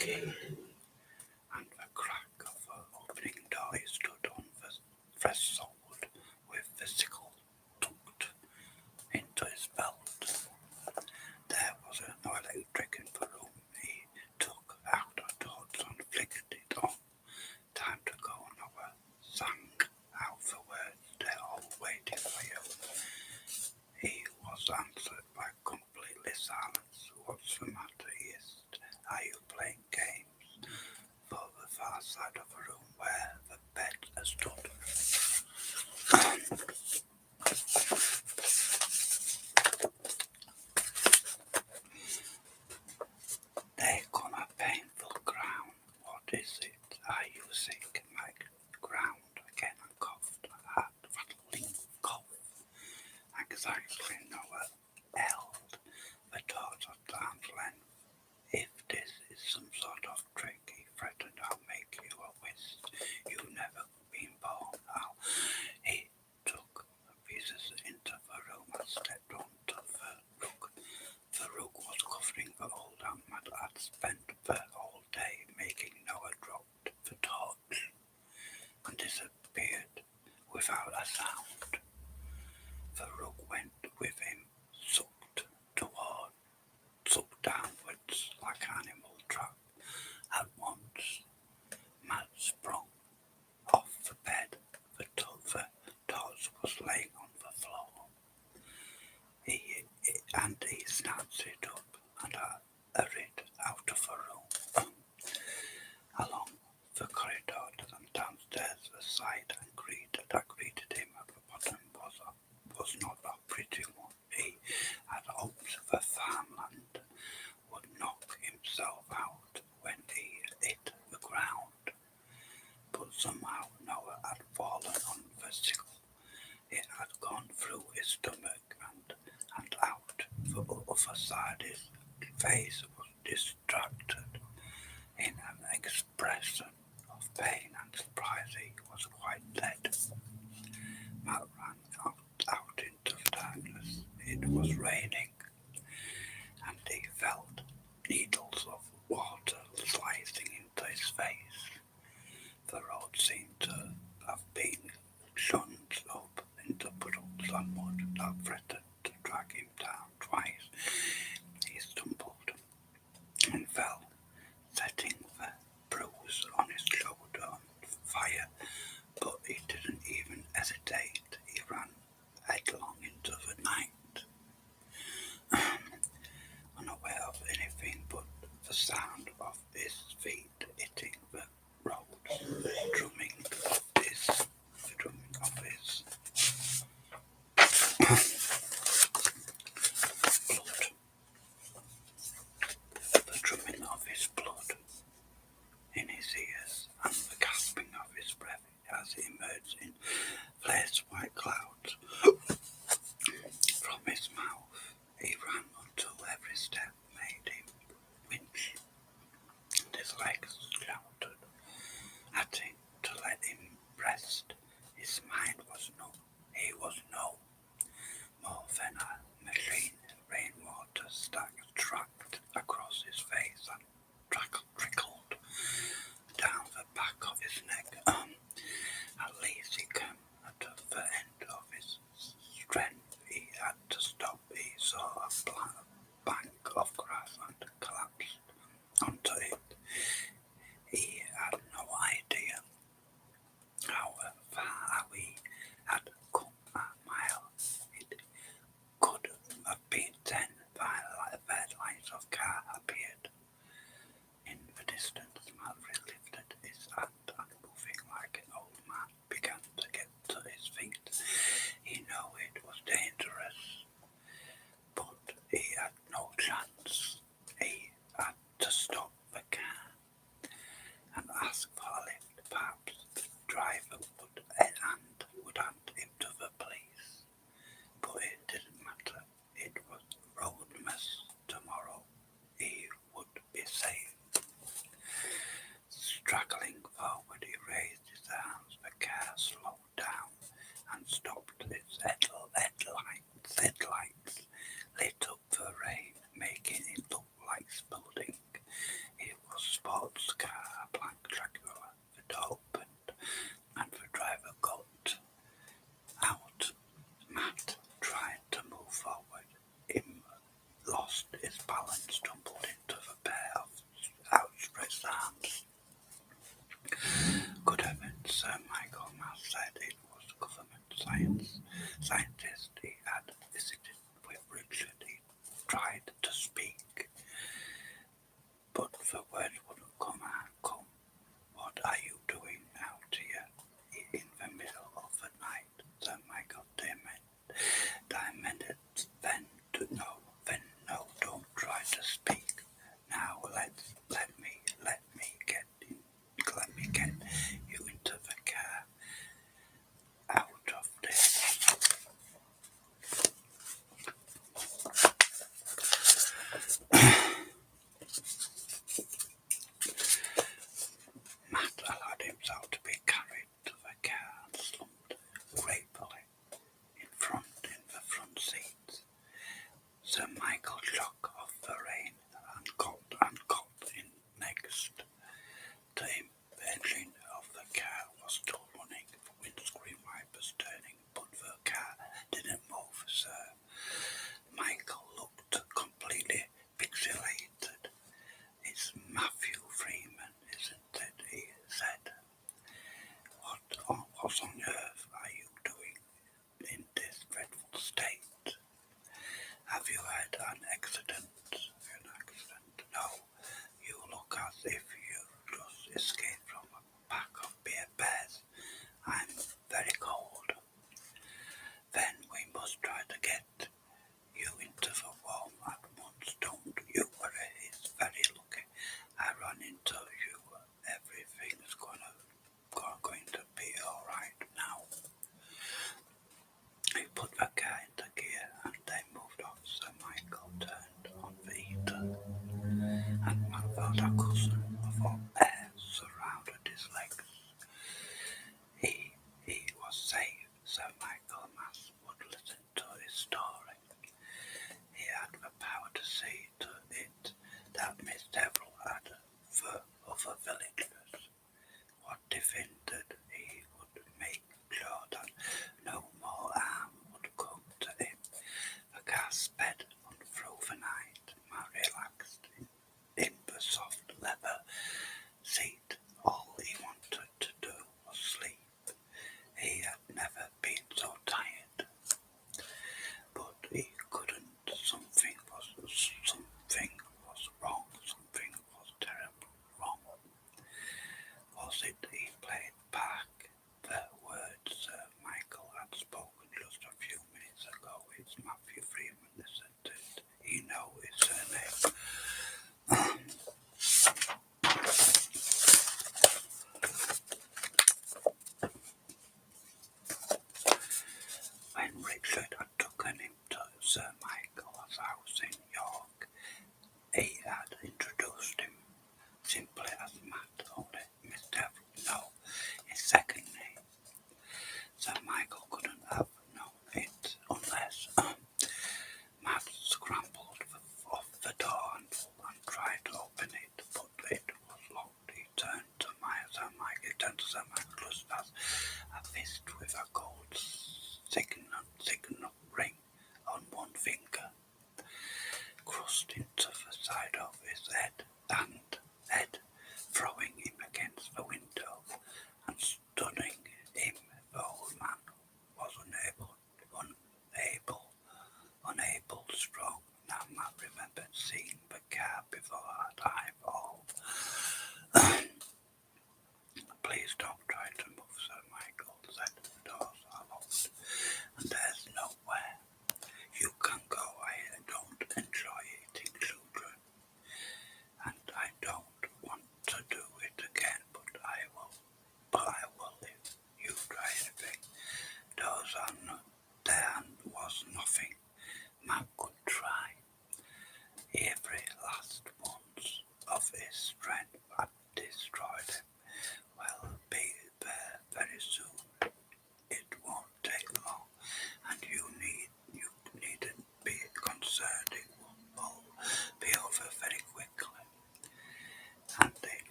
key, and the crack of the opening door he stood on the threshold with the sickle tucked into his belt. There was no electric in the room. He took out a torch and flicked it on. Time to go, Noah sang out the words. They're all waiting for you. He was answered by completely silence. What's the matter, he asked. Are you playing games? For the far side of the room where the bed stood. They come a painful ground. What is it? Are you sick? My ground again and coughed. A rattling cough. Exactly, Noah held the torch at arm's length. If this is some sort of trick, he threatened, I'll make you a whist. You've never been born. He took the pieces into the room and stepped onto the rug. The rug was covering the old Ahmad had spent the whole day making. Noah dropped the torch and disappeared without a sound. The rug went with him, sucked downwards like an animal trap. At once, Matt sprung off the bed. The torch was laying on the floor. He snatched it up and hurried out of the room, along the corridor and downstairs. The sight that greeted him at the bottom was not a pretty one. He had hoped the farmland would knock himself out when he hit the ground, but somehow Noah had fallen on the sickle. It had gone through his stomach and out the other side. His face was distracted in an expression of pain and surprise. He was quite dead. Matt ran out into the darkness. It was raining, and he felt needles of water slicing into his face. The road seemed to have been shunted up into puddles and mud that threatened to drag him down. Twice he stumbled and fell, setting the bruise on his shoulder on fire, but he didn't even hesitate. He ran headlong into the night, unaware of anything but the sound of his feet hitting the road, the drumming of his blood in his ears, and the gasping of his breath as he emerged in flares white clouds from his mouth. He ran until every step made him winch, and his legs shouted at him to let him rest. His mind was numb. He was no more than a machine. Rainwater tracked across his face and trickled down the back of his neck. At least he came to the end of his strength. He had to stop. He saw a bank of grass and collapsed onto it. He had no idea how far he had come. A mile. It could have been 10 by red lights of car appeared in the distance. Mallory lifted his hand and moving scientist he had visited with Richard. He tried to speak, but the words wouldn't come out. What are you doing out here in the middle of the night? Said Michael. Then no, don't try to speak. Now let me get you into the car. Out of this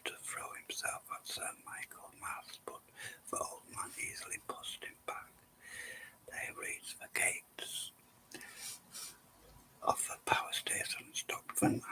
to throw himself at Sir Michael Mass, but the old man easily pushed him back. They reached the gates of the power station and stopped the night.